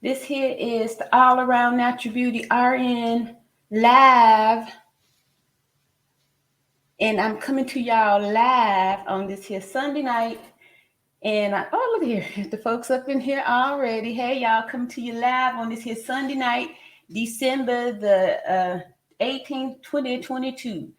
This here is the All Around Natural Beauty RN live, and I'm coming to y'all live on this here Sunday night. And oh, look here, the folks up in here already. Hey, y'all, coming to you live on this here Sunday night, December the 18th, 2022.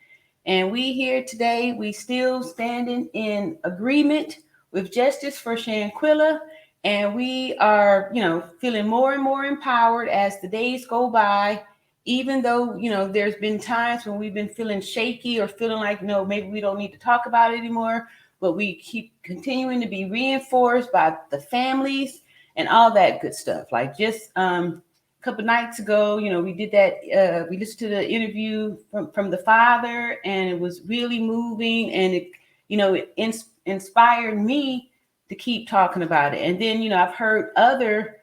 And we here today, we still standing in agreement with justice for Shanquella. And we are, feeling more and more empowered as the days go by. Even though, there's been times when we've been feeling shaky or feeling like, no, maybe we don't need to talk about it anymore. But we keep continuing to be reinforced by the families and all that good stuff. Like just couple nights ago, we did that. We listened to the interview from the father, and it was really moving, and it inspired me to keep talking about it. And then, I've heard other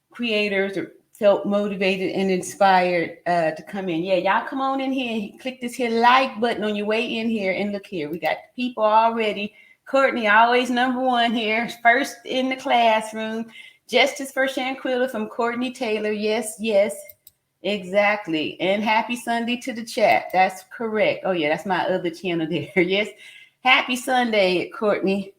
creators or felt motivated and inspired to come in. Yeah, y'all come on in here. Click this here like button on your way in here, and look here, we got people already. Courtney, always number one here, first in the classroom. Justice for Shanquella from Courtney Taylor. Yes, yes, exactly. And happy Sunday to the chat. That's correct. Oh, yeah, that's my other channel there. Yes, happy Sunday, Courtney.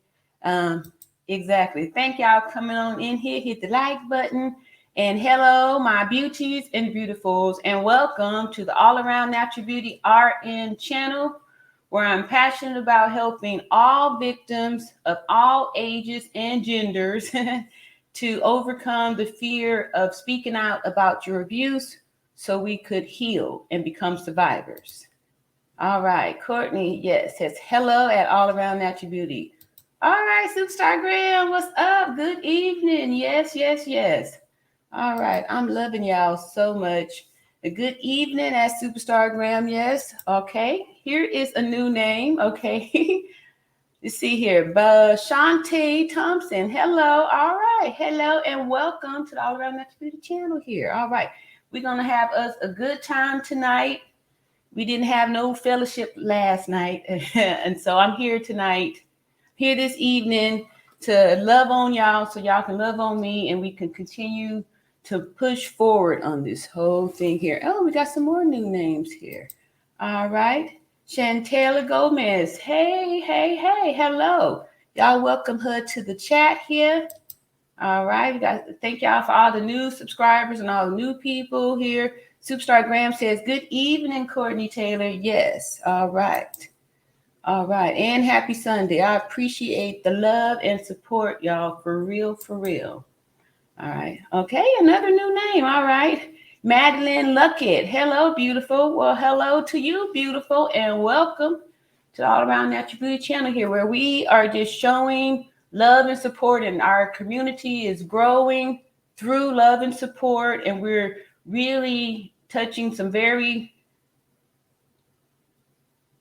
Exactly. Thank y'all coming on in here. Hit the like button. And hello, my beauties and beautifuls, and welcome to the All Around Natural Beauty RN channel, where I'm passionate about helping all victims of all ages and genders to overcome the fear of speaking out about your abuse so we could heal and become survivors. All right, Courtney, yes, says hello at All Around Natural Beauty. All right, Superstar Graham, what's up? Good evening. Yes, yes, yes. All right, I'm loving y'all so much. A good evening at Superstar Graham, yes. Okay, here is a new name. Okay, you see here, Shantae Thompson. Hello, all right, hello, and welcome to the All Around Natural Beauty channel here. All right, we're gonna have us a good time tonight. We didn't have no fellowship last night, and so I'm here tonight, here this evening to love on y'all so y'all can love on me and we can continue to push forward on this whole thing here. Oh, we got some more new names here. All right. Chantella Gomez. Hey, hey, hey, hello. Y'all welcome her to the chat here. All right. We got thank y'all for all the new subscribers and all the new people here. Superstar Graham says, good evening, Courtney Taylor. Yes. All right. All right. And happy Sunday. I appreciate the love and support, y'all. For real, for real. All right. Okay. Another new name. All right. Madeline Luckett. Hello, beautiful. Well, hello to you, beautiful, and welcome to the All Around Natural Beauty channel here, where we are just showing love and support, and our community is growing through love and support, and we're really touching some very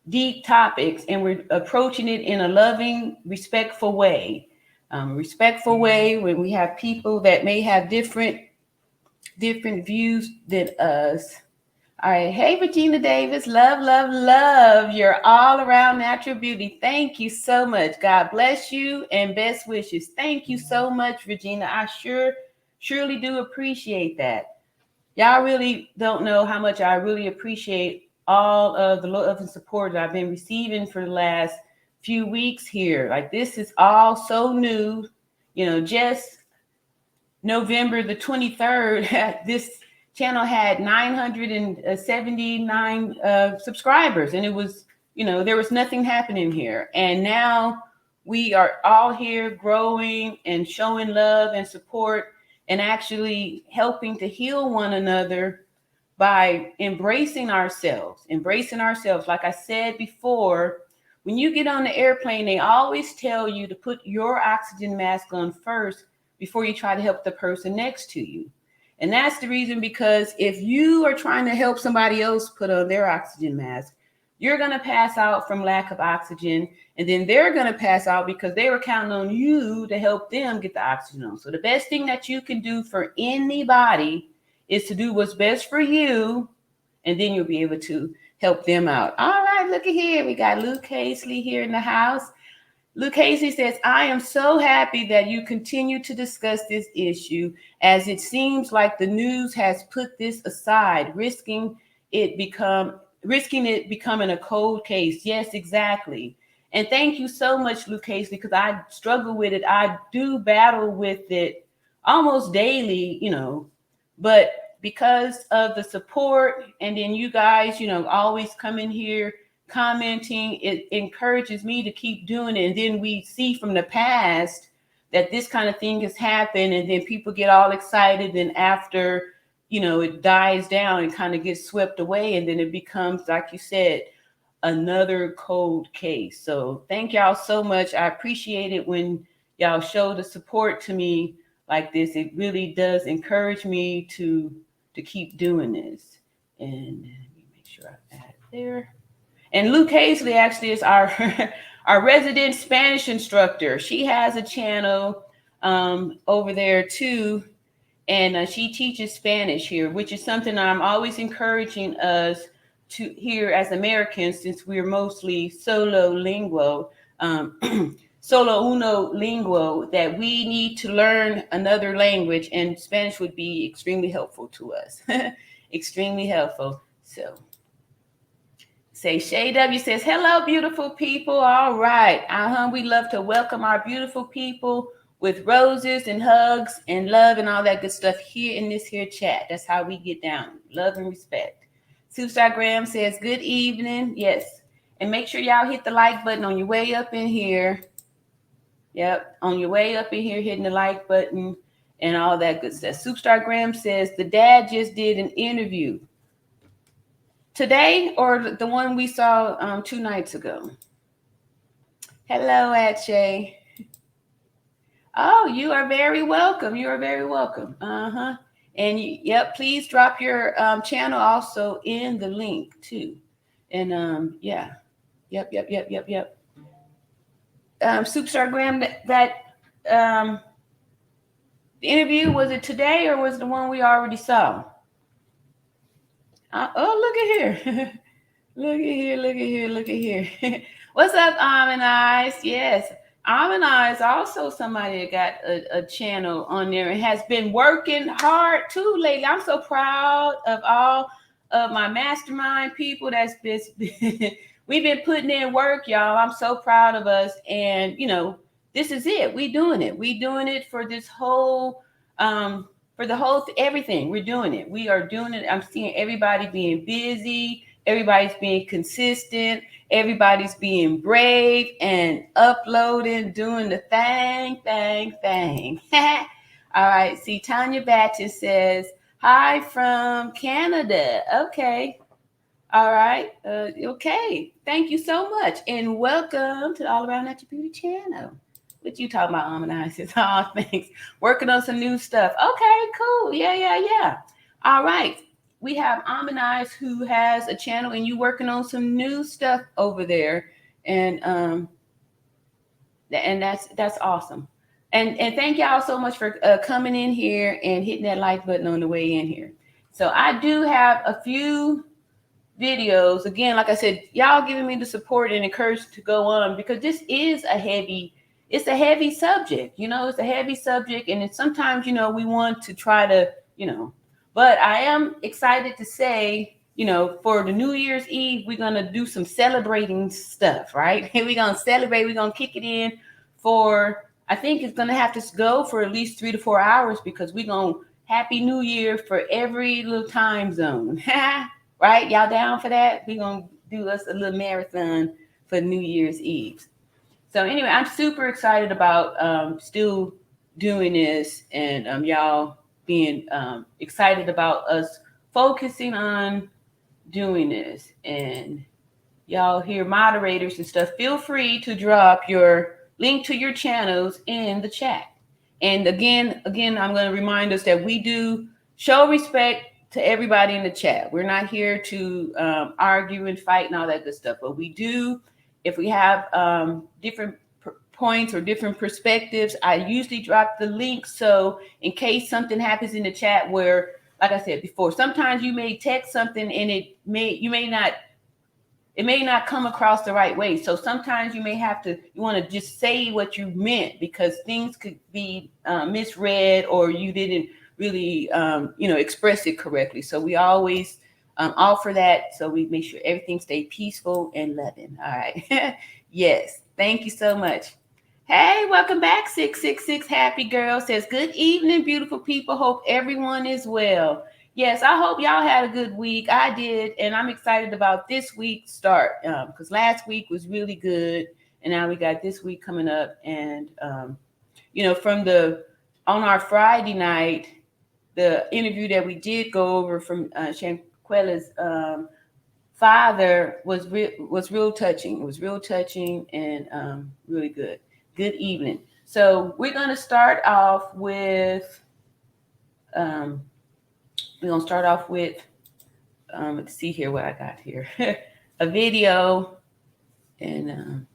deep topics, and we're approaching it in a loving, respectful way. Respectful way when we have people that may have different views than us. All right. Hey, Regina Davis. Love, love, love. You're all around natural beauty. Thank you so much. God bless you and best wishes. Thank you so much, Regina. I surely do appreciate that. Y'all really don't know how much I really appreciate all of the love and support that I've been receiving for the last few weeks here. Like, this is all so new. Just November the 23rd, this channel had 979 subscribers, and it was, there was nothing happening here. And now we are all here growing and showing love and support and actually helping to heal one another by embracing ourselves. Like I said before, when you get on the airplane, they always tell you to put your oxygen mask on first before you try to help the person next to you. And that's the reason, because if you are trying to help somebody else put on their oxygen mask, you're going to pass out from lack of oxygen, and then they're going to pass out because they were counting on you to help them get the oxygen on. So the best thing that you can do for anybody is to do what's best for you, and then you'll be able to help them out. All right, look at here. We got Luke Casely here in the house. Luke Casey says, I am so happy that you continue to discuss this issue, as it seems like the news has put this aside, it become risking it becoming a cold case. Yes, exactly. And thank you so much, Luke Casey, because I struggle with it. I do battle with it almost daily, but because of the support, and then you guys, always come in here commenting, it encourages me to keep doing it. And then we see from the past that this kind of thing has happened, and then people get all excited, and after it dies down and kind of gets swept away, and then it becomes, like you said, another cold case. So thank y'all so much. I appreciate it when y'all show the support to me like this. It really does encourage me to keep doing this. And let me make sure I add it there. And Luke Hazley actually is our our resident Spanish instructor. She has a channel over there too, and she teaches Spanish here, which is something I'm always encouraging us to here as Americans, since we're mostly solo linguo, solo uno linguo, that we need to learn another language, and Spanish would be extremely helpful to us. Extremely helpful. So say Shay W says, hello, beautiful people. All right. We love to welcome our beautiful people with roses and hugs and love and all that good stuff here in this here chat. That's how we get down. Love and respect. Superstar Graham says, good evening. Yes. And make sure y'all hit the like button on your way up in here. Yep. On your way up in here, hitting the like button and all that good stuff. Superstar Graham says, the dad just did an interview. Today, or the one we saw 2 nights ago? Hello, Ache. Oh, you are very welcome. You are very welcome. And yep, please drop your channel also in the link too. And yeah, yep. Superstar Graham, that the interview, was it today or was it the one we already saw? Oh, look at here. Look at here. What's up, Almond Eyes? Yes, Almond Eyes also somebody that got a channel on there and has been working hard too lately. I'm so proud of all of my mastermind people that's been we've been putting in work, y'all. I'm so proud of us. And this is it. We doing it for this whole for the whole everything. We're doing it. We are doing it. I'm seeing everybody being busy. Everybody's being consistent. Everybody's being brave and uploading, doing the thing. All right. See, Tanya Batches says, hi from Canada. Okay. All right. Okay. Thank you so much. And welcome to the All Around Natural Beauty channel. What you talking about, Amina? Says, oh, thanks. Working on some new stuff. Okay, cool. Yeah. All right. We have Amina who has a channel, and you working on some new stuff over there. And that's awesome. And thank y'all so much for coming in here and hitting that like button on the way in here. So I do have a few videos. Again, like I said, y'all giving me the support and encouragement to go on, because this is a heavy subject. It's a heavy subject, and it's sometimes, we want to try to, but I am excited to say, for the New Year's Eve, we're going to do some celebrating stuff, right? We're going to celebrate. We're going to kick it in I think it's going to have to go for at least 3 to 4 hours, because we're going to Happy New Year for every little time zone. Right? Y'all down for that? We're going to do us a little marathon for New Year's Eve. So anyway, I'm super excited about still doing this, and y'all being excited about us focusing on doing this. And y'all here, moderators and stuff, feel free to drop your link to your channels in the chat. And again, I'm going to remind us that we do show respect to everybody in the chat. We're not here to argue and fight and all that good stuff, but we do, if we have different points or different perspectives, I usually drop the link. So in case something happens in the chat where, like I said before, sometimes you may text something and you may not it may not come across the right way. So sometimes you want to just say what you meant, because things could be misread, or you didn't really, express it correctly. So we always offer that, so we make sure everything stay peaceful and loving. All right. Yes. Thank you so much. Hey, welcome back. 666 Happy Girl says, good evening, beautiful people. Hope everyone is well. Yes, I hope y'all had a good week. I did, and I'm excited about this week's start, because last week was really good, and now we got this week coming up. And on our Friday night, the interview that we did go over from Shanquella's father was real touching. It was real touching and really good. Good evening. So we're gonna start off with. We're gonna start off with. Let's see here what I got here. A video, and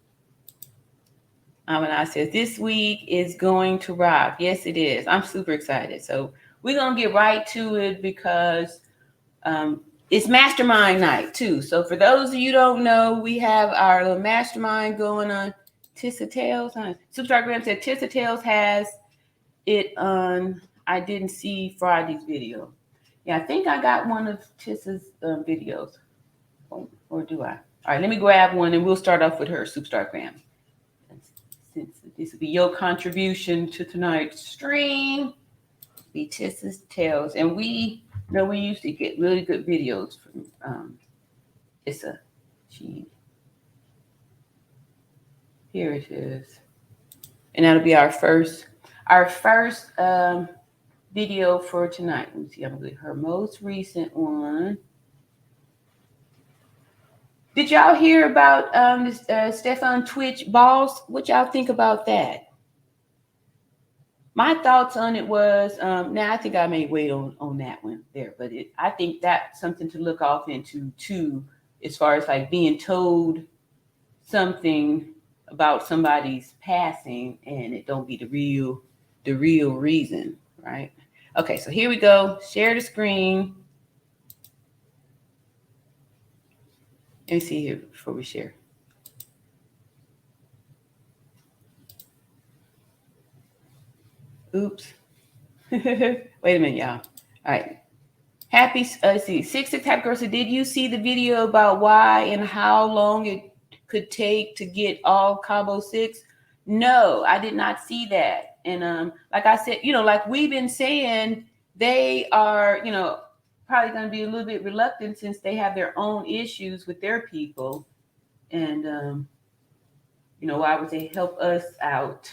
I said this week is going to rock. Yes, it is. I'm super excited. So we're gonna get right to it, because it's mastermind night too. So for those of you who don't know, we have our little mastermind going on. Tissa Tales, Superstar Graham said Tissa Tales has it on. I didn't see Friday's video. Yeah, I think I got one of Tissa's videos. Or do I? All right, let me grab one, and we'll start off with her, Superstar Graham. Since this will be your contribution to tonight's stream, be Tissa's Tales. And we used to get really good videos from Tissa. Here it is. And that'll be our first video for tonight. Let me see. I'm gonna get her most recent one. Did y'all hear about this Stefan Twitch boss? What y'all think about that? My thoughts on it was, now I think I may wait on that one there, but I think that's something to look off into too, as far as like being told something about somebody's passing and it don't be the real reason, right? Okay, so here we go. Share the screen. Let me see here before we share. Oops. Wait a minute, y'all. All right. Let's see. 66 Happy Girl said, did you see the video about why and how long it could take to get all Cabo 6? No, I did not see that. And like I said, like we've been saying, they are, probably going to be a little bit reluctant since they have their own issues with their people. And, why would they help us out?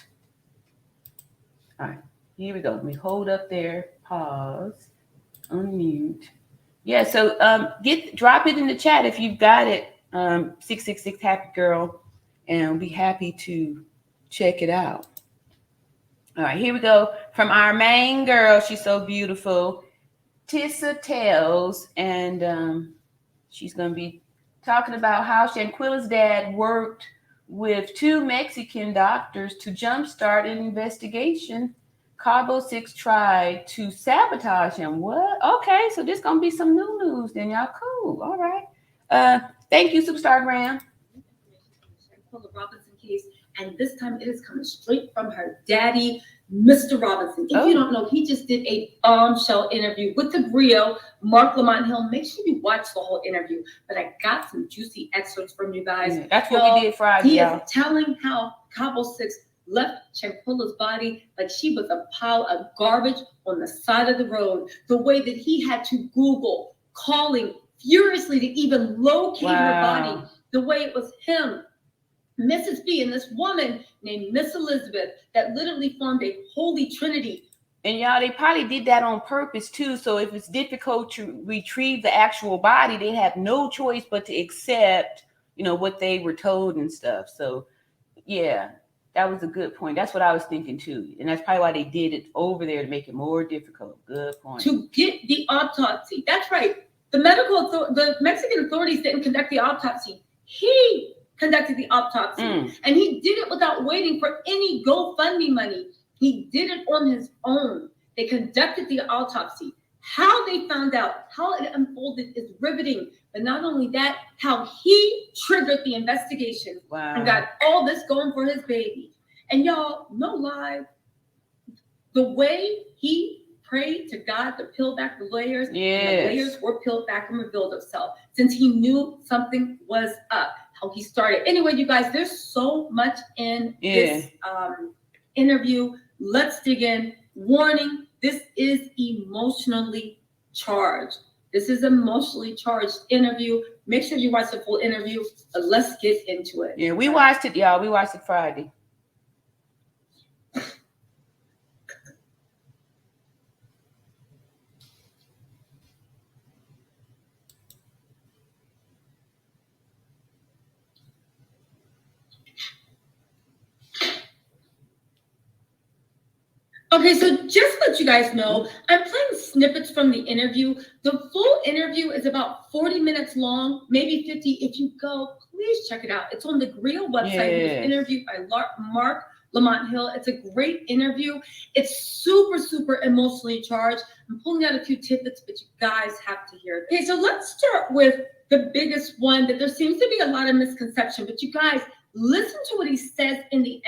All right, here we go. Let me hold up there, pause, unmute. Yeah, so drop it in the chat if you've got it, 666 Happy Girl, and I'll be happy to check it out. All right, here we go. From our main girl, she's so beautiful, Tissa Tales, and she's going to be talking about how Shanquella's dad worked with 2 Mexican doctors to jumpstart an investigation. Cabo 6 tried to sabotage him. What? Okay, so this going to be some new news then, y'all. Cool. All right. Thank you, Superstar Graham. Shanquella Robinson case, and this time it is coming straight from her daddy, Mr. Robinson. If you don't know, he just did a bombshell interview with the griot, Mark Lamont Hill. Make sure you watch the whole interview. But I got some juicy excerpts from you guys. Yeah, that's what we did Friday. He is telling how Cabo 6 left Shanquella's body like she was a pile of garbage on the side of the road. The way that he had to Google, calling furiously to even locate her body. The way it was him, Mrs. B, and this woman named Miss Elizabeth that literally formed a holy trinity. And y'all, they probably did that on purpose too. So if it's difficult to retrieve the actual body, they have no choice but to accept, what they were told and stuff. So yeah, that was a good point. That's what I was thinking too. And that's probably why they did it over there, to make it more difficult. Good point. To get the autopsy. That's right. The Mexican authorities didn't conduct the autopsy. He conducted the autopsy, and he did it without waiting for any GoFundMe money. He did it on his own. They conducted the autopsy. How they found out, how it unfolded is riveting. But not only that, how he triggered the investigation and got all this going for his baby. And y'all, no lie, the way he prayed to God to peel back the layers, and the layers were peeled back and revealed itself, since he knew something was up, how he started. Anyway, you guys, there's so much in this interview. Let's dig in. Warning, this is emotionally charged. This is an emotionally charged interview. Make sure you watch the full interview. Let's get into it. Yeah, we watched it, y'all. We watched it Friday. Okay, so just to let you guys know, I'm playing snippets from the interview. The full interview is about 40 minutes long, maybe 50. If you go, please check it out. It's on the Griot website. It was interviewed by Mark Lamont Hill. It's a great interview. It's super, super emotionally charged. I'm pulling out a few tidbits, but you guys have to hear it. Okay, so let's start with the biggest one that there seems to be a lot of misconception, but you guys, listen to what he says in the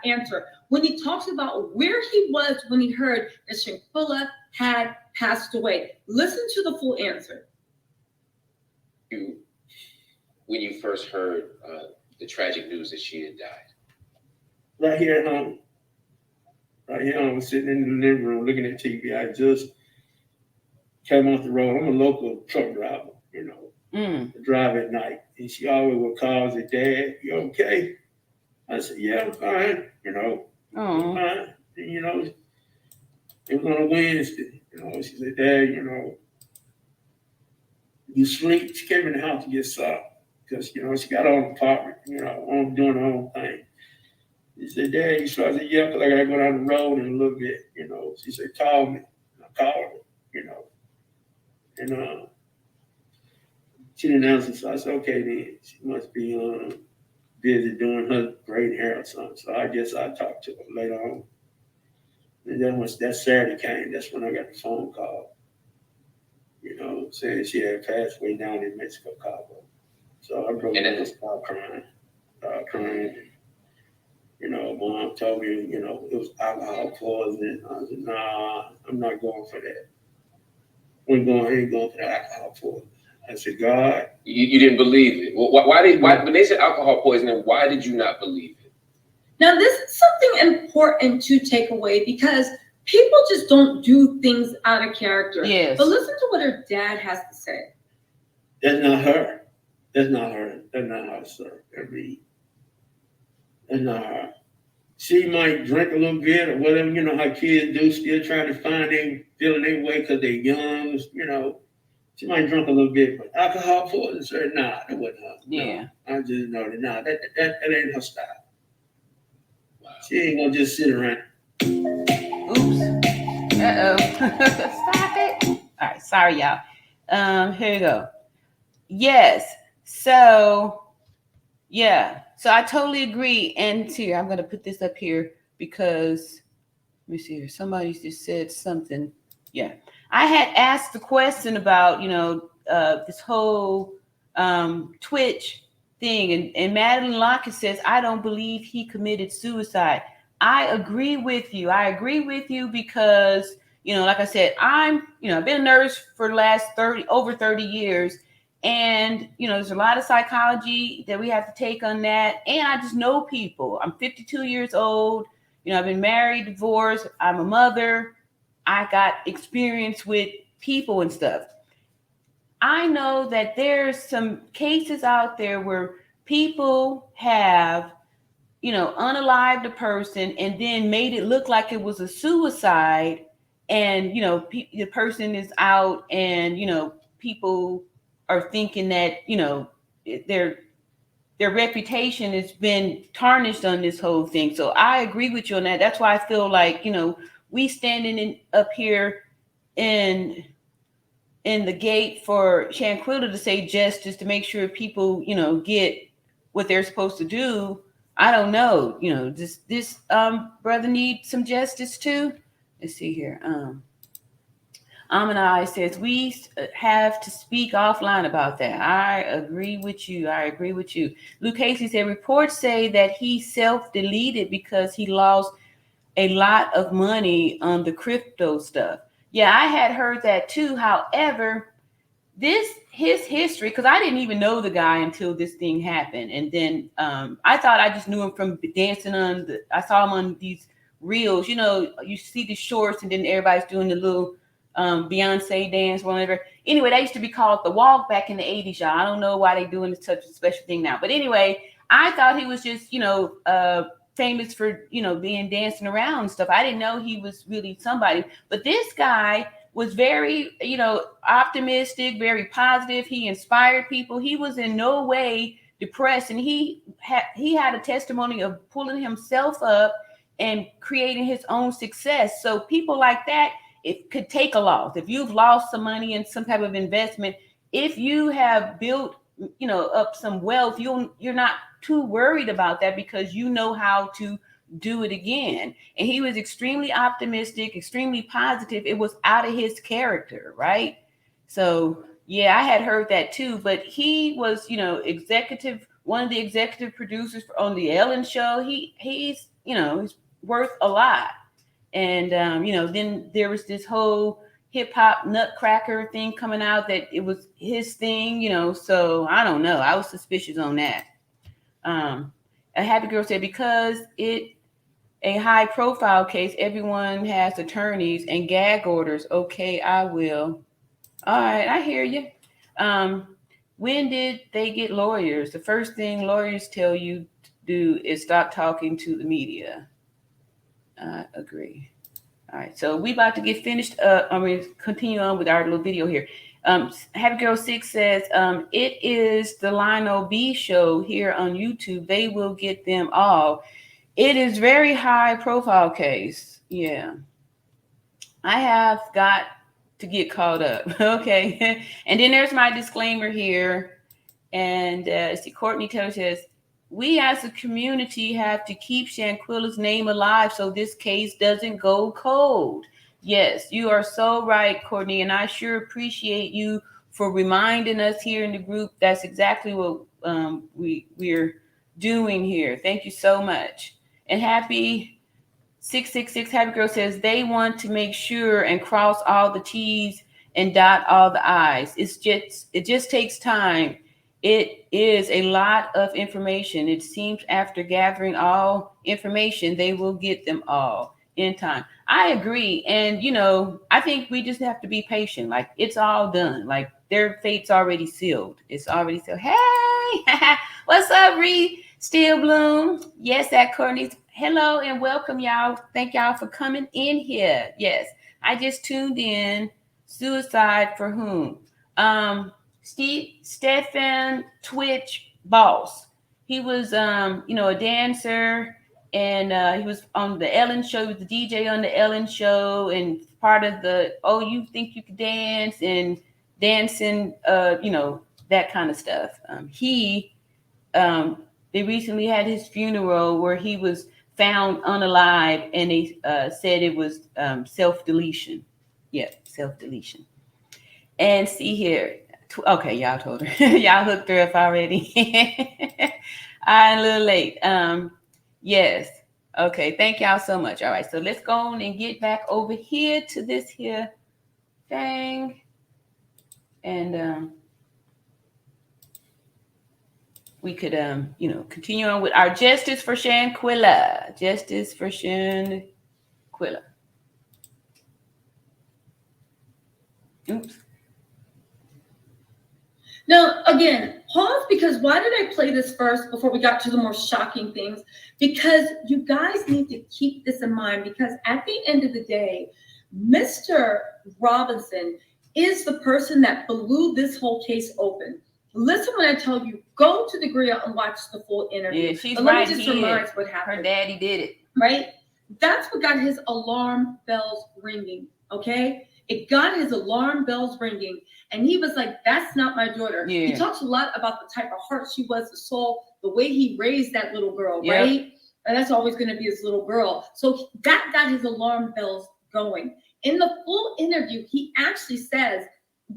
answer when he talks about where he was when he heard that Shanquella had passed away. Listen to the full answer. When you first heard the tragic news that she had died? Right here at home. Right here, I was sitting in the living room looking at TV. I just came off the road. I'm a local truck driver, you know. I drive at night. And she always would call and say, Dad, you okay? I said, yeah, I'm fine, you know. I'm fine. And, you know, it was on a Wednesday. You know, she said, Dad, you know, you sleep. She came in the house to get supper because, you know, she got her own apartment, you know, doing her own thing. She said, Dad, you sleep? I said, yeah, because I got to go down the road in a little bit, you know. She said, call me. I called her, you know. And she didn't answer, so I said, okay, then. She must be busy doing her braiding hair or something. So I guess I talked to her later on. And then once that Saturday came, that's when I got the phone call, you know, saying she had passed away down in Mexico, Cabo. So I drove and started crying. You know, Mom told me, you know, it was alcohol poisoning. I said, nah, I'm not going for that. I ain't going for the alcohol poisoning. I said, God. You didn't believe it. Why when they said alcohol poisoning, why did you not believe it? Now, this is something important to take away because people just don't do things out of character. Yes. But listen to what her dad has to say. That's not her. That's not her. That's not her, sir. That's not her. She might drink a little bit or whatever, you know how kids do, still trying to find feeling their way because they're young, you know. She might drink a little bit, but alcohol poisoning, sir, nah, that wasn't her. Yeah. No, I just know that, nah, that ain't her style. Wow. She ain't gonna just sit around. Oops. Stop it. All right, sorry, y'all. Here you go. Yes. So, yeah. So I totally agree. And here, I'm gonna put this up here because let me see here. Somebody just said something. Yeah. I had asked the question about, you know, this whole Twitch thing. And Madeline Lockett says, I don't believe he committed suicide. I agree with you. I agree with you because, you know, like I said, I've been a nurse for the last over 30 years. And, you know, there's a lot of psychology that we have to take on that. And I just know people. I'm 52 years old. You know, I've been married, divorced. I'm a mother. I got experience with people and stuff. I know that there's some cases out there where people have, you know, unalived a person and then made it look like it was a suicide. And, you know, the person is out and, you know, people are thinking that, you know, their reputation has been tarnished on this whole thing. So I agree with you on that. That's why I feel like, you know, we standing up here in the gate for Shanquella to say justice, to make sure people, you know, get what they're supposed to do. I don't know, you know, does this brother need some justice too? Let's see here. Amanai says, we have to speak offline about that. I agree with you. Luke Casey said, reports say that he self-deleted because he lost a lot of money on the crypto stuff. Yeah, I had heard that too. However, his history, because I didn't even know the guy until this thing happened. And then I thought I just knew him from dancing I saw him on these reels. You see the shorts and then everybody's doing the little Beyonce dance, whatever. Anyway, that used to be called the walk back in the 80s, y'all. I don't know why they're doing such a special thing now. But anyway, I thought he was just, famous for, being dancing around and stuff. I didn't know he was really somebody. But this guy was very, optimistic, very positive. He inspired people. He was in no way depressed. And he had a testimony of pulling himself up and creating his own success. So people like that, it could take a loss. If you've lost some money in some type of investment, if you have built, up some wealth, you're not too worried about that because you know how to do it again. And he was extremely optimistic, extremely positive. It was out of his character, right? So yeah, I had heard that too. But he was, one of the executive producers on the Ellen Show. He's worth a lot. And then there was this whole hip hop nutcracker thing coming out that it was his thing, so I don't know. I was suspicious on that. A happy girl said, because it a high profile case, everyone has attorneys and gag orders. Okay, I will. All right, I hear you. When did they get lawyers? The first thing lawyers tell you to do is stop talking to the media. I agree. All right, so we about to get finished. Continue on with our little video here. Happy Girl 6 says, it is the Lionel B show here on YouTube. They will get them all. It is very high profile case. Yeah. I have got to get caught up. Okay. And then there's my disclaimer here. And Courtney Taylor says, we as a community have to keep Shanquella's name alive so this case doesn't go cold. Yes, you are so right, Courtney, and I sure appreciate you for reminding us here in the group. That's exactly what we're doing here. Thank you so much. And Happy 666 Happy Girl says they want to make sure and cross all the T's and dot all the I's. It just takes time. It is a lot of information. It seems after gathering all information, they will get them all in time. I agree. And, I think we just have to be patient. Like, it's all done. Like, their fate's already sealed. It's already sealed. Hey, what's up, Reed? Steel Bloom. Yes, that Courtney's. Hello and welcome, y'all. Thank y'all for coming in here. Yes, I just tuned in. Suicide for whom? Stefan Twitch Boss. He was, a dancer, and he was on the Ellen Show. He was the DJ on the Ellen Show, and part of the you think you could dance and dancing, that kind of stuff. They recently had his funeral where he was found unalive, and they said it was self-deletion. Yeah, self-deletion. And see here. Okay, y'all told her. Y'all hooked her up already. I'm a little late. Yes. Okay, thank y'all so much. All right, so let's go on and get back over here to this here thing. And we could, continue on with our Justice for Shanquella. Justice for Shanquella. Oops. Now, again, pause, because why did I play this first before we got to the more shocking things? Because you guys need to keep this in mind, because at the end of the day, Mr. Robinson is the person that blew this whole case open. Listen when I tell you, go to the Griot and watch the full interview. Yeah, she's but right. Let me just remind what happened. Her daddy did it. Right? That's what got his alarm bells ringing, okay? It got his alarm bells ringing, and he was like, that's not my daughter. Yeah. He talks a lot about the type of heart she was, the soul, the way he raised that little girl, right? And that's always going to be his little girl. So that got his alarm bells going. In the full interview, he actually says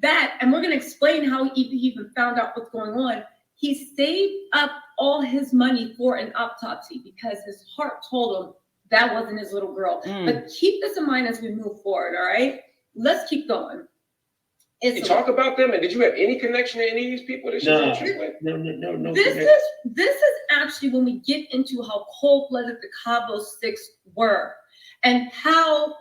that, and we're going to explain how he even found out what's going on. He saved up all his money for an autopsy because his heart told him that wasn't his little girl. But keep this in mind as we move forward, all right? Let's keep going. You talk about them, and did you have any connection to any of these people that she's on a trip with? No. This is actually when we get into how cold-blooded the Cabo Six were, and how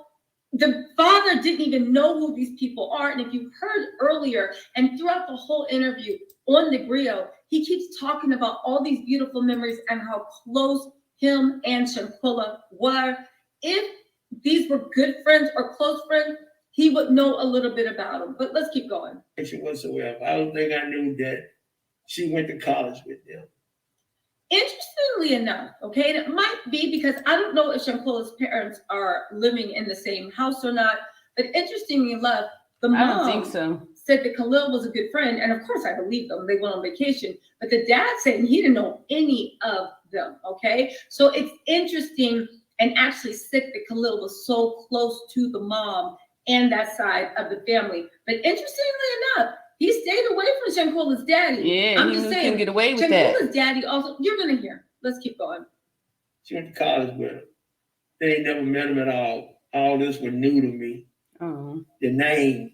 the father didn't even know who these people are. And if you heard earlier and throughout the whole interview on the grill, he keeps talking about all these beautiful memories and how close him and Shanquella were. If these were good friends or close friends, he would know a little bit about them. But let's keep going. Whatsoever. I don't think I knew that she went to college with them. Interestingly enough, okay, and it might be because I don't know if Shanquella's parents are living in the same house or not, but interestingly enough, the mom I don't think so. said that Khalil was a good friend, and of course I believe them. They went on vacation, but the dad said he didn't know any of them, okay? So it's interesting and actually sick that Khalil was so close to the mom and that side of the family. But interestingly enough, he stayed away from Shanquella's daddy. Yeah, I'm he just saying, couldn't get away with Shanquella's that. daddy also, you're gonna hear. Let's keep going. She went to college with him. They ain't never met him at all. All this was new to me. Oh. The names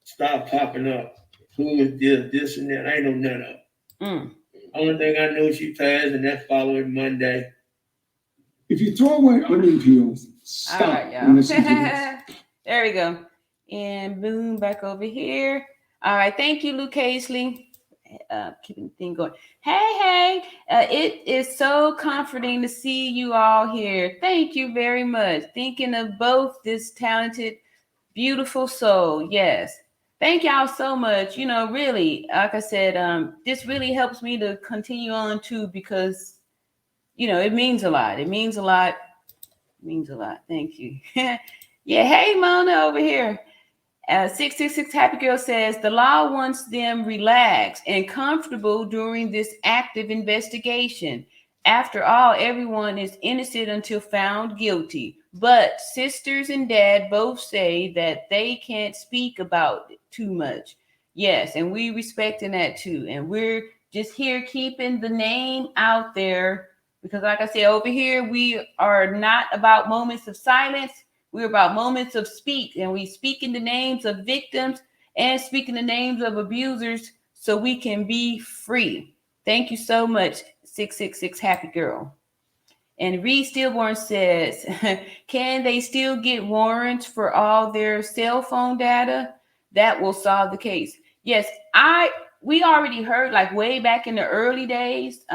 started popping up. Who is this and that? I ain't know none of them. Only thing I know, she passed, and that following Monday. If you throw away onion peels, stop All right, and listen to this. There we go. And boom, back over here. All right, thank you, Luke Casely. Keeping the thing going. Hey, it is so comforting to see you all here. Thank you very much. Thinking of both this talented, beautiful soul. Yes. Thank y'all so much. You know, really, like I said, this really helps me to continue on too, because, you know, it means a lot. It means a lot. It means a lot. Thank you. Yeah. Hey, Mona over here. 666 Happy Girl says the law wants them relaxed and comfortable during this active investigation. After all, everyone is innocent until found guilty. But sisters and dad both say that they can't speak about it too much. Yes, and we respecting that too. And we're just here keeping the name out there because, like I said, over here, we are not about moments of silence. We're about moments of speak, and we speak in the names of victims and speak in the names of abusers so we can be free. Thank you so much, 666 Happy Girl. And Reed Stillborn says, can they still get warrants for all their cell phone data? That will solve the case. Yes, we already heard, like way back in the early days,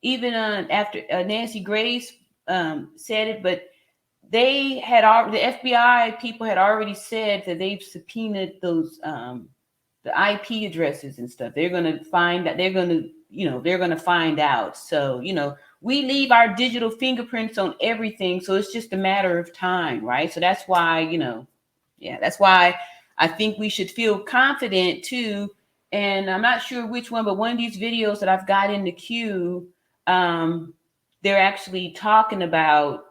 even after Nancy Grace said it, but they had the FBI people had already said that they've subpoenaed those the IP addresses and stuff. They're going to find that they're going to find out. So, you know, we leave our digital fingerprints on everything. So it's just a matter of time, right? So that's why, you know, that's why I think we should feel confident too. And I'm not sure which one, but one of these videos that I've got in the queue, they're actually talking about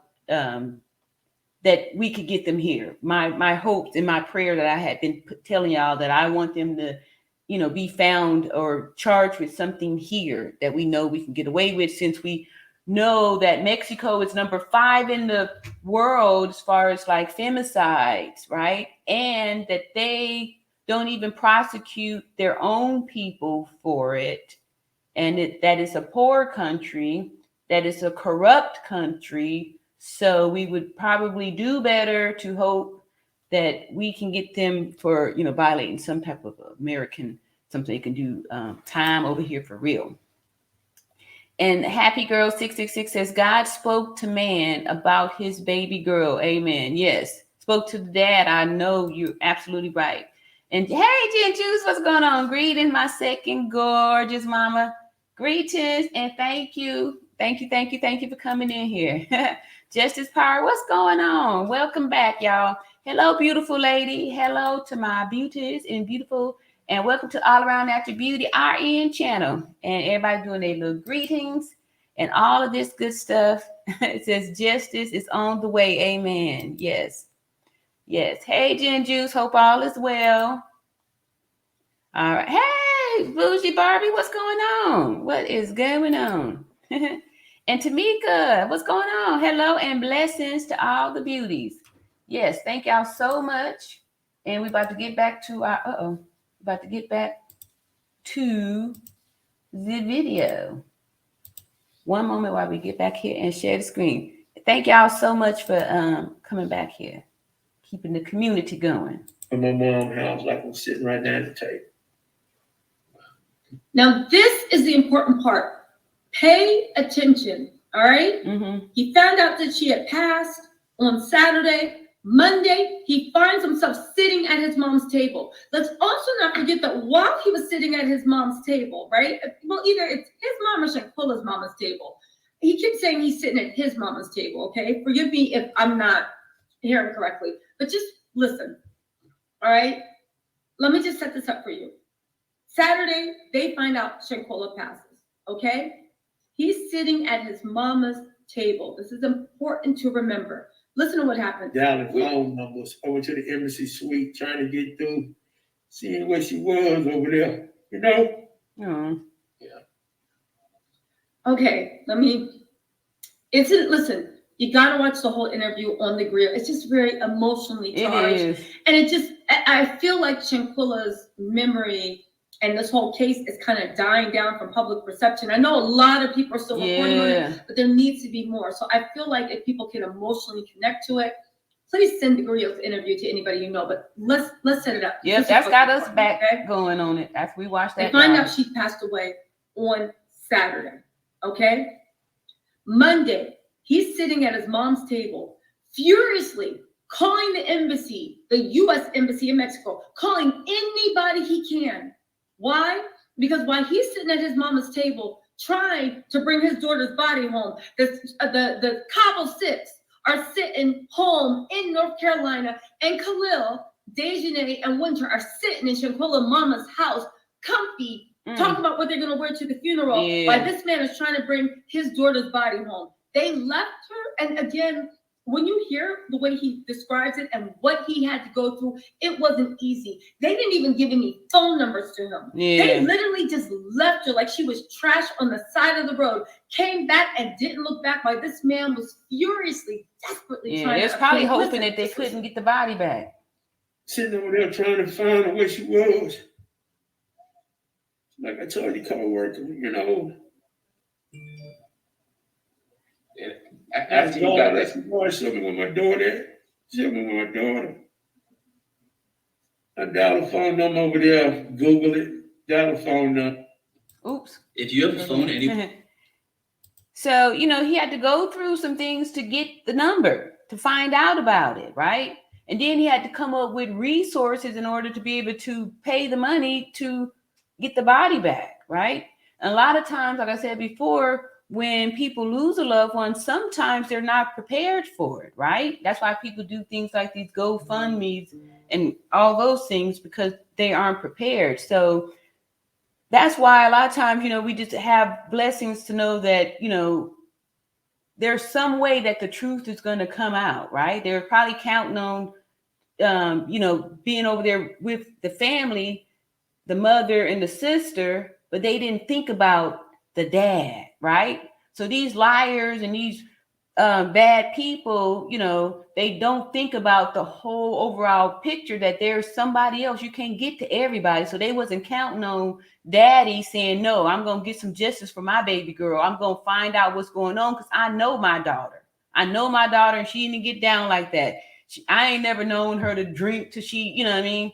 that we could get them here. My hopes and my prayer that I had been telling y'all that I want them to, you know, be found or charged with something here that we know we can get away with, since we know that Mexico is number 5 in the world as far as like femicides, right? And that they don't even prosecute their own people for it. And that is a poor country, that is a corrupt country. So we would probably do better to hope that we can get them for, you know, violating some type of American, something they can do time over here for real. And Happy Girl 666 says, God spoke to man about his baby girl. Amen. Yes. Spoke to the dad. I know you're absolutely right. And hey, Jen Juice, what's going on? Greetings, my second gorgeous mama. Greetings and thank you. Thank you for coming in here. Justice Power, what's going on? Welcome back, y'all. Hello, beautiful lady. Hello to my beauties and beautiful, and welcome to All Around After Beauty RN channel. And everybody doing their little greetings and all of this good stuff. It says justice is on the way. Amen. Yes. Yes. Hey, Jen Juice. Hope all is well. All right. Hey, Bougie Barbie, what's going on? What is going on? And Tamika, what's going on? Hello and blessings to all the beauties. Yes, thank y'all so much. And we're about to get back to our about to get back to the video. One moment while we get back here and share the screen. Thank y'all so much for coming back here, keeping the community going. In my mom's house, like I'm sitting right down the table. Now, this is the important part. Pay attention, all right? Mm-hmm. He found out that she had passed on Saturday. Monday, he finds himself sitting at his mom's table. Let's also not forget that while he was sitting at his mom's table, right? Well, either it's his mom or Shanquella's mama's table. He keeps saying he's sitting at his mama's table, okay? Forgive me if I'm not hearing correctly, but just listen, all right? Let me just set this up for you. Saturday, they find out Shanquella passes, okay? He's sitting at his mama's table. This is important to remember. Listen to what happened. Dialing phone numbers over to the embassy suite, trying to get through, seeing where she was over there, you know? Oh. Yeah. Okay, listen, you gotta watch the whole interview on the grill. It's just very emotionally charged. It is. And I feel like Shanquella's memory and this whole case is kind of dying down from public perception. I know a lot of people are still reporting on it, but there needs to be more. So I feel like if people can emotionally connect to it, please send the Grills interview to anybody you know. But let's set it up. Yep, that's got us back going on it after we watched that. They find out she passed away on Saturday. Okay? Monday, he's sitting at his mom's table, furiously calling the embassy, the U.S. Embassy in Mexico, calling anybody he can. Why? Because while he's sitting at his mama's table trying to bring his daughter's body home, the Cabo Six are sitting home in North Carolina, and Khalil, Dejanay, and Winter are sitting in Shanquella mama's house, comfy, talking about what they're going to wear to the funeral, while this man is trying to bring his daughter's body home. They left her, and again, when you hear the way he describes it and what he had to go through, it wasn't easy. They didn't even give any phone numbers to him. They literally just left her like she was trash on the side of the road, came back and didn't look back while this man was furiously, desperately trying to... They're probably hoping that they couldn't get the body back. Sitting over there trying to find her where she was. Like I told you, come work, you know. After you got that, Show me with my daughter. Show me with my daughter. I dial the phone number over there. Google it. Dial the phone number. Oops. If you ever phone anyone. So, he had to go through some things to get the number, to find out about it, right? And then he had to come up with resources in order to be able to pay the money to get the body back, right? And a lot of times, like I said before, when people lose a loved one, sometimes they're not prepared for it, right? That's why people do things like these GoFundMes and all those things, because they aren't prepared. So that's why a lot of times, we just have blessings to know that, there's some way that the truth is going to come out, right? They're probably counting on, being over there with the family, the mother and the sister, but they didn't think about the dad, right? So these liars and these bad people, they don't think about the whole overall picture, that there's somebody else. You can't get to everybody. So they wasn't counting on daddy saying, no, I'm going to get some justice for my baby girl. I'm going to find out what's going on, because I know my daughter. And she didn't get down like that. I ain't never known her to drink till she, you know what I mean?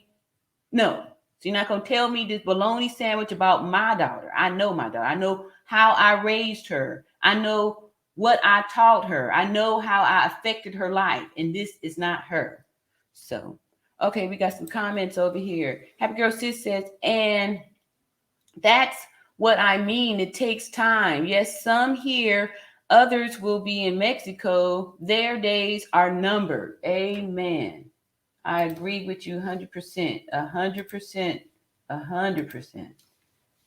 No. So you're not going to tell me this bologna sandwich about my daughter. I know my daughter. I know how I raised her. I know what I taught her. I know how I affected her life. And this is not her. So, okay, we got some comments over here. Happy Girl Sis says, and that's what I mean. It takes time. Yes, some here, others will be in Mexico. Their days are numbered. Amen. I agree with you 100%, 100%, 100%.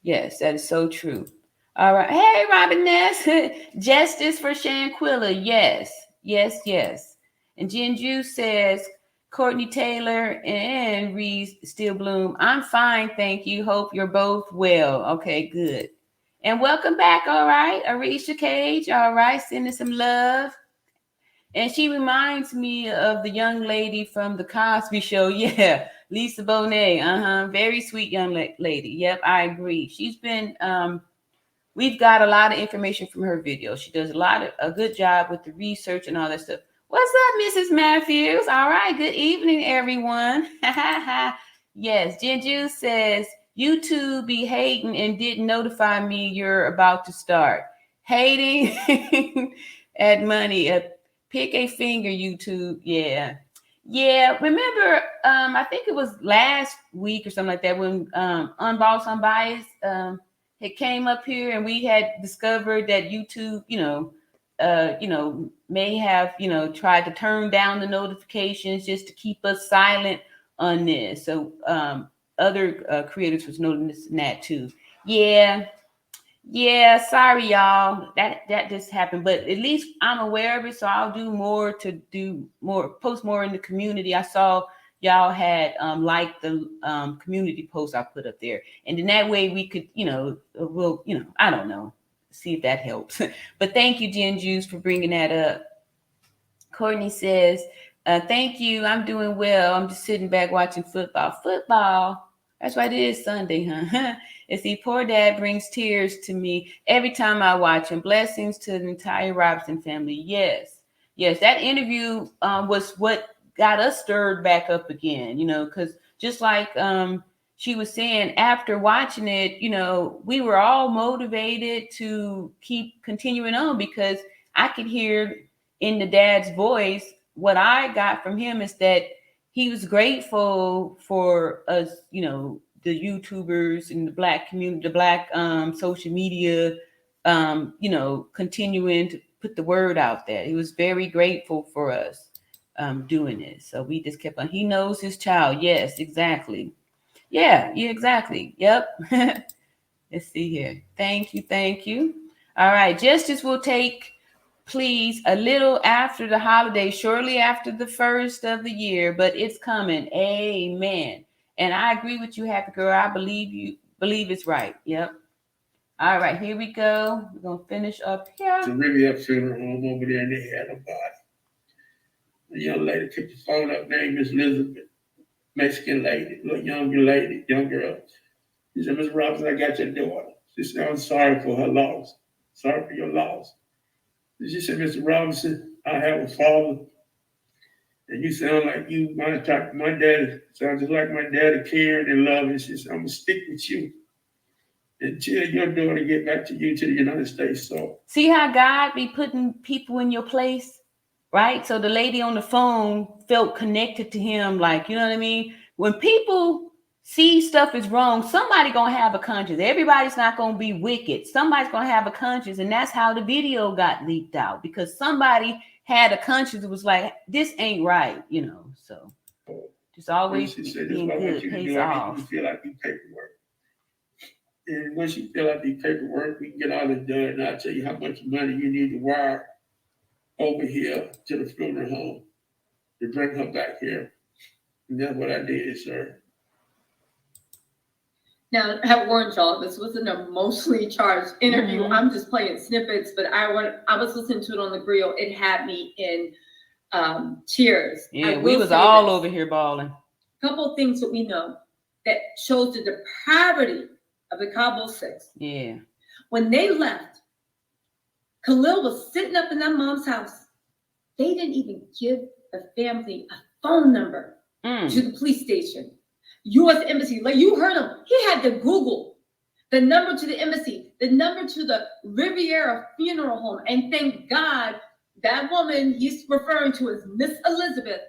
Yes, that is so true. All right. Hey, Robin Ness. Justice for Shanquella. Yes, yes, yes. And Jen Ju says, Courtney Taylor and Reed Steelbloom. I'm fine, thank you. Hope you're both well. Okay, good. And welcome back, all right. Arisha Cage, all right, sending some love. And she reminds me of the young lady from the Cosby Show. Yeah, Lisa Bonet. Very sweet young lady. Yep, I agree. She's been we've got a lot of information from her video. She does a good job with the research and all that stuff. What's up, Mrs. Matthews? All right, good evening, everyone. Yes, Jinju says, YouTube be hating and didn't notify me you're about to start. Hating at money. Pick a finger, YouTube. Yeah. Yeah. Remember, I think it was last week or something like that when Unbossed Unbiased it came up here and we had discovered that YouTube, may have, tried to turn down the notifications just to keep us silent on this. So other creators was noticing that too. Yeah, sorry, y'all. That just happened, but at least I'm aware of it, so I'll post more in the community. I saw y'all had liked the community post I put up there, and in that way we could, I don't know, see if that helps. But thank you, Jen Juice, for bringing that up. Courtney says, "Thank you. I'm doing well. I'm just sitting back watching football. Football." That's right. It is Sunday, huh? And see, poor dad brings tears to me every time I watch him. Blessings to the entire Robinson family. Yes. That interview was what got us stirred back up again, because just like she was saying, after watching it, we were all motivated to keep continuing on because I could hear in the dad's voice, what I got from him is that he was grateful for us, the YouTubers and the Black community, the Black social media, continuing to put the word out there. He was very grateful for us doing it. So we just kept on. He knows his child. Yes, exactly. Yeah, exactly. Yep. Let's see here. Thank you. All right. Justice will take, please, a little after the holiday, shortly after the first of the year, but it's coming. Amen. And I agree with you, Happy Girl. I believe it's right. Yep. All right, here we go. We're gonna finish up here. So really up funeral home over there, and they had a body. The young lady picked the phone up, name Miss Elizabeth, Mexican lady, young girl. She said, "Miss Robinson, I got your daughter." She said, "I'm sorry for her loss. Sorry for your loss." She said, "Mr. Robinson, I have a father, and you sound like you. My dad sounds just like my daddy, caring and loving." She said, "I'm gonna stick with you until your daughter get back to you to the United States." So see how God be putting people in your place, right? So the lady on the phone felt connected to him, like, you know what I mean? When people see stuff is wrong, somebody gonna have a conscience. Everybody's not gonna be wicked. Somebody's gonna have a conscience, and that's how the video got leaked out, because somebody had a conscience that was like, this ain't right, So just always being good pays off. You fill out the paperwork, and once you fill out the paperwork, we can get all this done, and I'll tell you how much money you need to wire over here to the funeral home to bring her back here. And that's what I did, sir. Now, I have warned y'all, this was an emotionally charged interview. Mm-hmm. I'm just playing snippets, but I was listening to it on the grill. It had me in tears. Yeah, we was all over here bawling. A couple of things that we know that shows the depravity of the Cabo Six. Yeah. When they left, Khalil was sitting up in that mom's house. They didn't even give the family a phone number to the police station. U.S. Embassy, like you heard him, he had to Google the number to the embassy, the number to the Riviera Funeral Home. And thank God that woman he's referring to as Miss Elizabeth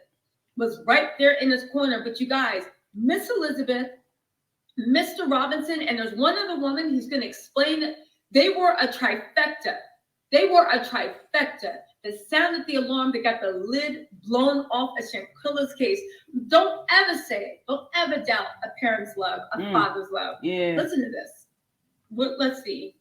was right there in his corner. But you guys, Miss Elizabeth, Mr. Robinson, and there's one other woman he's going to explain it. They were a trifecta. That sounded the alarm, that got the lid blown off of Shanquella's case. Don't ever say it. Don't ever doubt a parent's love, a father's love. Yeah. Listen to this. Let's see.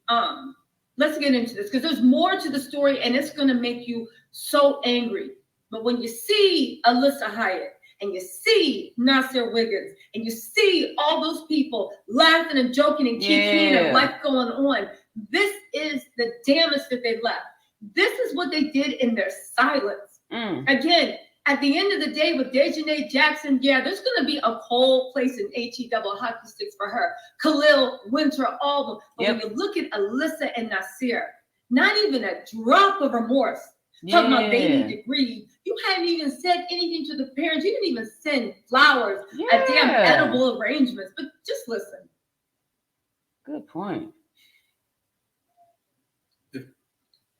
Let's get into this, because there's more to the story, and it's going to make you so angry. But when you see Alyssa Hyatt, and you see Nasir Wiggins, and you see all those people laughing and joking and kikiing and life going on. This is the damage that they left. This is what they did in their silence. Again, at the end of the day, with Dejanay Jackson, yeah, there's going to be a cold place in HE double hockey sticks for her. Khalil, Winter, all of them. But when you look at Alyssa and Nasir, not even a drop of remorse. Talking about they need to grieve. You haven't even said anything to the parents. You didn't even send flowers, a damn edible arrangements. But just listen. Good point.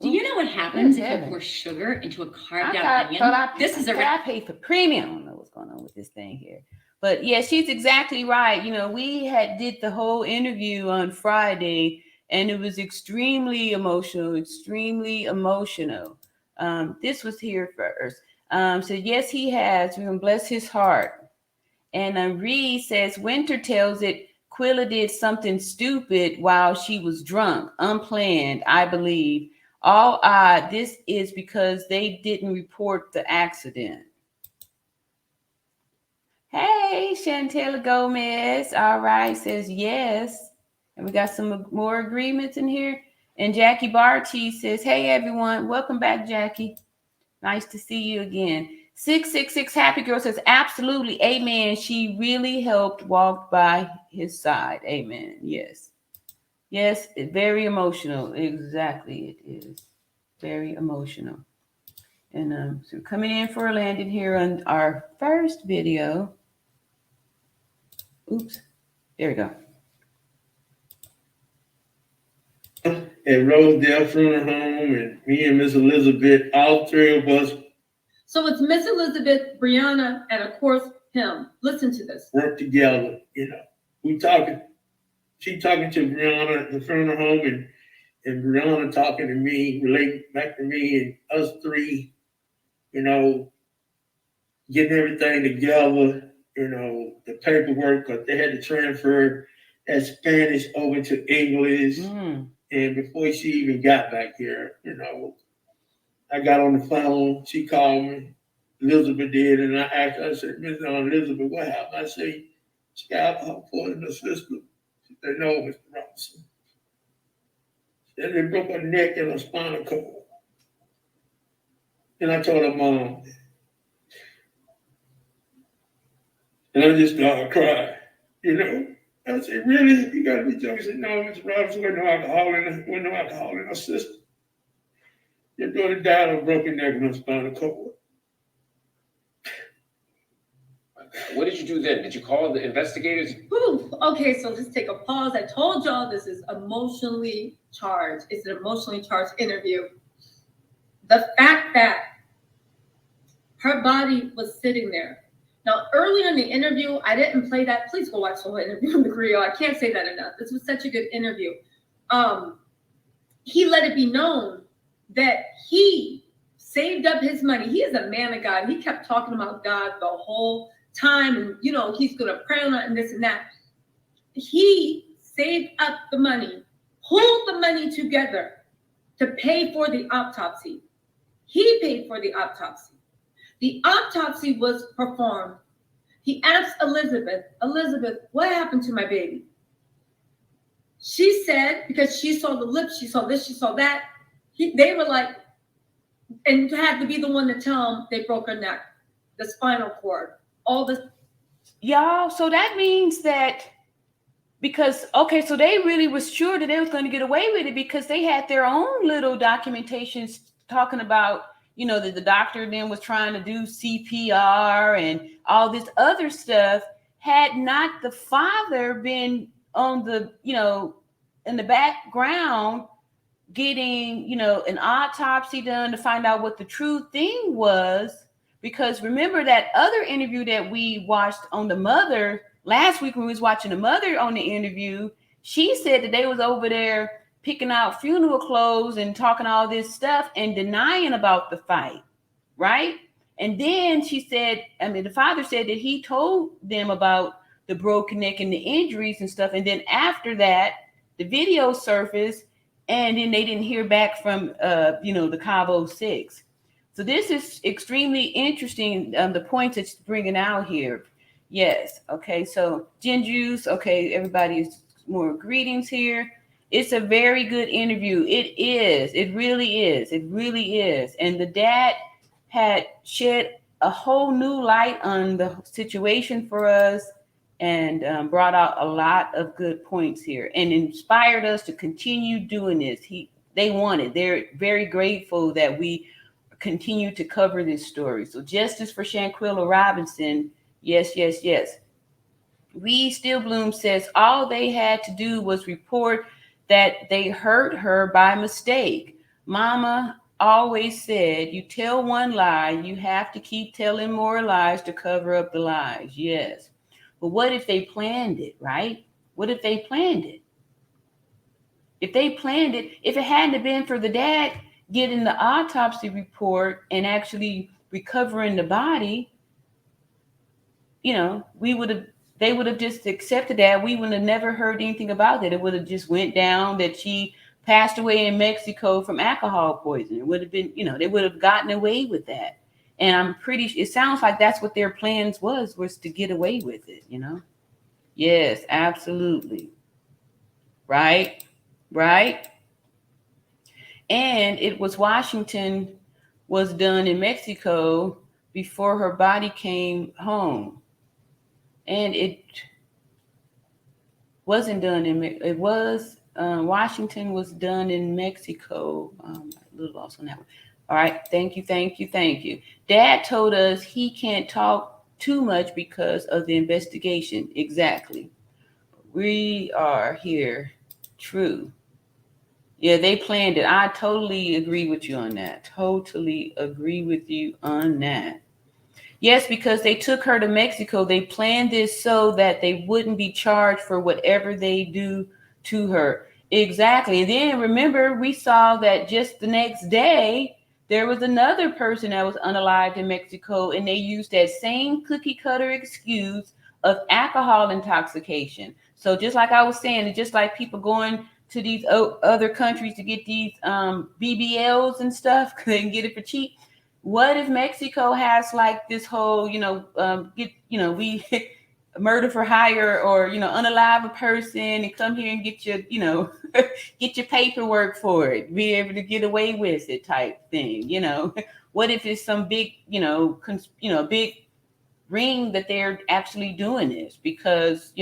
Do you know what happens if you pour sugar into a carved out onion? I paid for premium. I don't know what's going on with this thing here. But yeah, she's exactly right. You know, we did the whole interview on Friday, and it was extremely emotional. This was here first. So yes, he has. We're gonna bless his heart. And Reed says Winter tells it Quilla did something stupid while she was drunk, unplanned, I believe. All odd. This is because they didn't report the accident. Hey, Shanquella Gomez. All right, says yes. And we got some more agreements in here. And Jackie Barty says, hey, everyone. Welcome back, Jackie. Nice to see you again. 666 Happy Girl says, absolutely. Amen. She really helped walk by his side. Amen. Yes. Yes, very emotional. Exactly, it is very emotional. And so coming in for a landing here on our first video. Oops, there we go. At Rosedale Funeral Home, and me and Miss Elizabeth, all three of us. So it's Miss Elizabeth, Brianna, and of course him. Listen to this. Work together, you know. We talking. She talking to Brianna at the funeral home, and Brianna talking to me, relating back to me, and us three, you know, getting everything together, you know, the paperwork, because they had to transfer that Spanish over to English. And before she even got back here, you know, I got on the phone, she called me, Elizabeth did, and I asked her, I said, Miss Elizabeth, what happened? I said, she got alcohol poisoning in her system. She said, no, Mr. Robinson. She said, they broke her neck and her spinal cord. And I told her mom. And I just started crying, you know. I said, really? You gotta be joking. She said, no, Mr. Robinson, there's no alcohol in her system. Your daughter died of a broken neck and her spinal cord. What did you do then? Did you call the investigators? Ooh, okay, so let's take a pause. I told y'all this is emotionally charged. It's an emotionally charged interview. The fact that her body was sitting there. Now, earlier in the interview, I didn't play that. Please go watch the whole interview on the grill. I can't say that enough. This was such a good interview. He let it be known that he saved up his money. He is a man of God. He kept talking about God the whole time, and you know, he's gonna pray on it and this and that. He saved up the money, pulled the money together to pay for the autopsy. He paid for the autopsy. The autopsy was performed. He asked Elizabeth, what happened to my baby? She said, because she saw the lips, she saw this, she saw that. They were like, and had to be the one to tell them they broke her neck, the spinal cord, all this. Y'all, so that means that because, okay, so they really was sure that they was going to get away with it because they had their own little documentations talking about, you know, that the doctor then was trying to do CPR and all this other stuff. Had not the father been on the, you know, in the background getting, you know, an autopsy done to find out what the true thing was. Because remember that other interview that we watched on the mother last week when we was watching the mother on the interview, she said that they was over there picking out funeral clothes and talking all this stuff and denying about the fight, right? And then she said, I mean, the father said that he told them about the broken neck and the injuries and stuff. And then after that, the video surfaced and then they didn't hear back from, you know, the Cabo 6. So this is extremely interesting, the points that you're bringing out here. Yes. Okay. So Jinju's, okay, everybody is more greetings here. It's a very good interview. It is. It really is. It really is. And the dad had shed a whole new light on the situation for us and brought out a lot of good points here and inspired us to continue doing this. They wanted. They're very grateful that we continue to cover this story. So justice for Shanquella Robinson. Yes, yes, yes. Reed Stillbloom says all they had to do was report that they hurt her by mistake. Mama always said, you tell one lie, you have to keep telling more lies to cover up the lies. Yes. But what if they planned it, right? What if they planned it? If they planned it, if it hadn't been for the dad getting the autopsy report and actually recovering the body, you know, they would have just accepted that. We would have never heard anything about that. It would have just went down that she passed away in Mexico from alcohol poisoning. It would have been, you know, they would have gotten away with that. And I'm it sounds like that's what their plans was to get away with it, you know? Yes, absolutely. Right? Right? And it was Washington was done in Mexico before her body came home. And it wasn't done Washington was done in Mexico. A little lost on that one. All right. Thank you. Dad told us he can't talk too much because of the investigation. Exactly. We are here. True. Yeah, they planned it. I totally agree with you on that. Totally agree with you on that. Yes, because they took her to Mexico. They planned this so that they wouldn't be charged for whatever they do to her. Exactly. And then remember, we saw that just the next day, there was another person that was unalived in Mexico, and they used that same cookie cutter excuse of alcohol intoxication. So just like I was saying, it's just like people going to these other countries to get these BBLs and stuff because they can get it for cheap. What if Mexico has like this whole, we murder for hire or, unalive a person and come here and get your, get your paperwork for it, be able to get away with it type thing, What if it's some big, big ring that they're actually doing this because,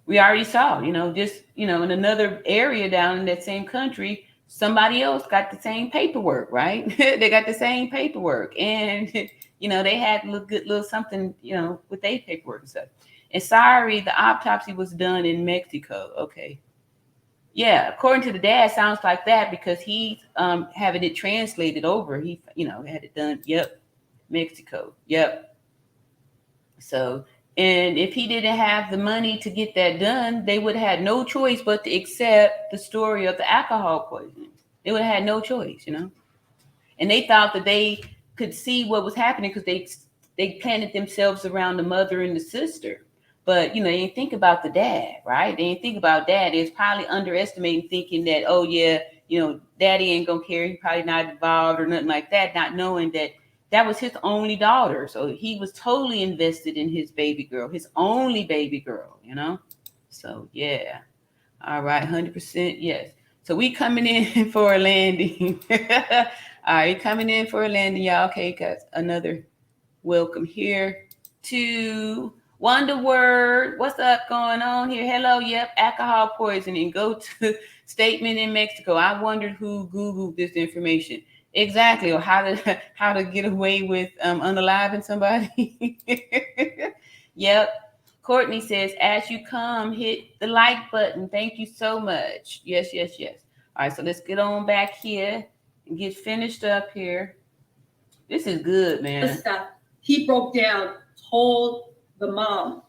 we already saw, just, in another area down in that same country, somebody else got the same paperwork, right? They got the same paperwork. And, they had a little something, with their paperwork and stuff. And sorry, the autopsy was done in Mexico. Okay. Yeah, according to the dad, sounds like that because he's having it translated over. He, had it done. Yep. Mexico. Yep. So, and if he didn't have the money to get that done, they would have had no choice but to accept the story of the alcohol poisoning. They would have had no choice, And they thought that they could see what was happening because they planted themselves around the mother and the sister. But, they didn't think about the dad, right? They didn't think about dad. They was probably underestimating thinking that, oh, yeah, daddy ain't going to care. He's probably not involved or nothing like that, not knowing that was his only daughter. So he was totally invested in his baby girl, his only baby girl, So, yeah. All right, 100%, yes. So we coming in for a landing. All right, coming in for a landing, y'all. Okay, got another welcome here to Wonder Word. What's up going on here? Hello, yep, alcohol poisoning. Go to statement in Mexico. I wondered who Googled this information. Exactly, or how to get away with unaliving somebody. Yep. Courtney says, as you come, hit the like button. Thank you so much. Yes. All right, so let's get on back here and get finished up here. This is good, man. Stop. He broke down, told the mom,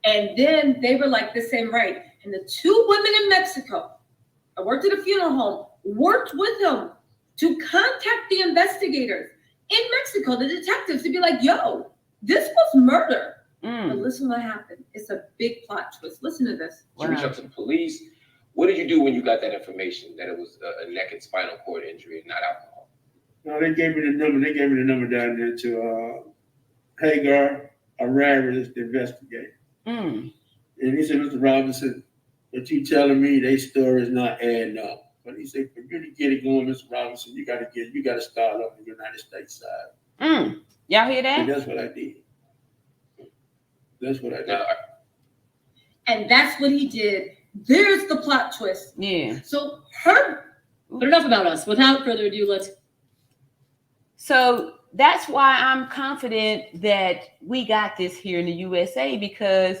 and then they were like, this ain't right. And the two women in Mexico, I worked at a funeral home, worked with him to contact the investigators in Mexico, the detectives, to be like, yo, this was murder. But listen what happened. It's a big plot twist. Listen to this. She reached out to the police. What did you do when you got that information that it was a neck and spinal cord injury and not alcohol? No, they gave me the number. They gave me the number down there to Hagar Araris, the investigator. Mm. And he said, Mr. Robinson, what you telling me, they story is not adding up. But he said, for you to get it going, Mr. Robinson, you got to start up on the United States side. Mm. Y'all hear that? And that's what I did. That's what I did. And that's what he did. There's the plot twist. Yeah. So But enough about us. Without further ado, let's. So that's why I'm confident that we got this here in the USA, because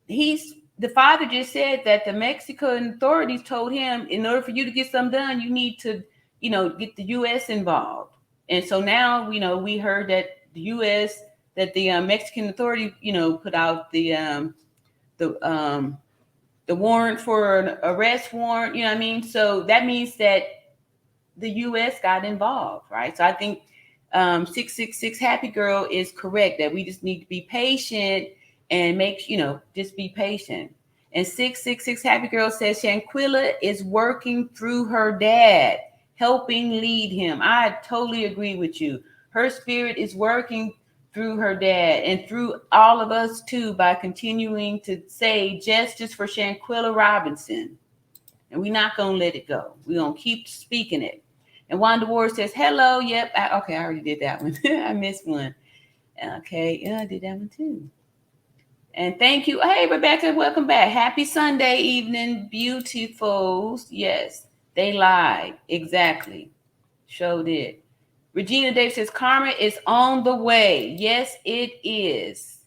the father just said that the Mexican authorities told him, in order for you to get something done, you need to, get the US involved. And so now, we heard that the US, that the Mexican authority, put out the warrant for an arrest warrant, you know what I mean? So that means that the US got involved, right? So I think 666 Happy Girl is correct, that we just need to be patient and just be patient. And 666 Happy Girl says Shanquella is working through her dad, helping lead him. I totally agree with you. Her spirit is working through her dad and through all of us too, by continuing to say justice for Shanquella Robinson. And we're not going to let it go. We're going to keep speaking it. And Wanda Ward says, hello. Yep. Okay, I already did that one. I missed one. Okay. Yeah, I did that one too. And thank you. Hey, Rebecca, welcome back. Happy Sunday evening, beautifuls. Yes, they lied. Exactly. Showed it. Regina Davis says, karma is on the way. Yes, it is.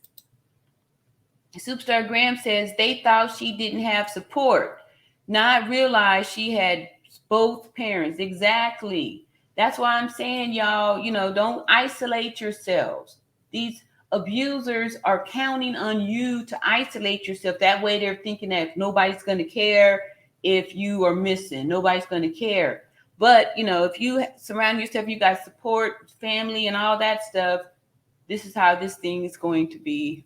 Superstar Graham says, they thought she didn't have support, not realize she had both parents. Exactly. That's why I'm saying, y'all, don't isolate yourselves. These abusers are counting on you to isolate yourself. That way they're thinking that nobody's going to care if you are missing. Nobody's going to care. But, if you surround yourself, you got support, family, and all that stuff, this is how this thing is going to be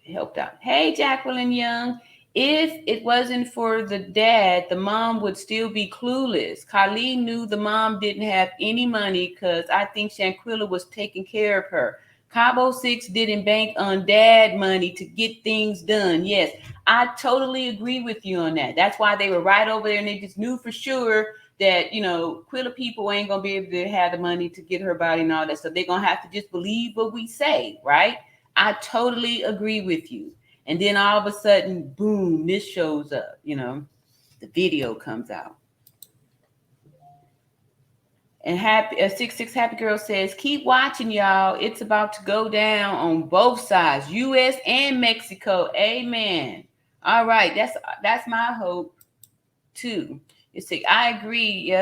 helped out. Hey, Jacqueline Young. If it wasn't for the dad, the mom would still be clueless. Khalid knew the mom didn't have any money because I think Shanquella was taking care of her. Cabo 6 didn't bank on dad money to get things done. Yes, I totally agree with you on that. That's why they were right over there, and they just knew for sure that, Quilla people ain't going to be able to have the money to get her body and all that. So they're going to have to just believe what we say, right? I totally agree with you. And then all of a sudden, boom, this shows up, the video comes out. And 66 Happy Girl says, keep watching, y'all. It's about to go down on both sides, U.S. and Mexico. Amen. All right. That's my hope too. I agree. Yeah.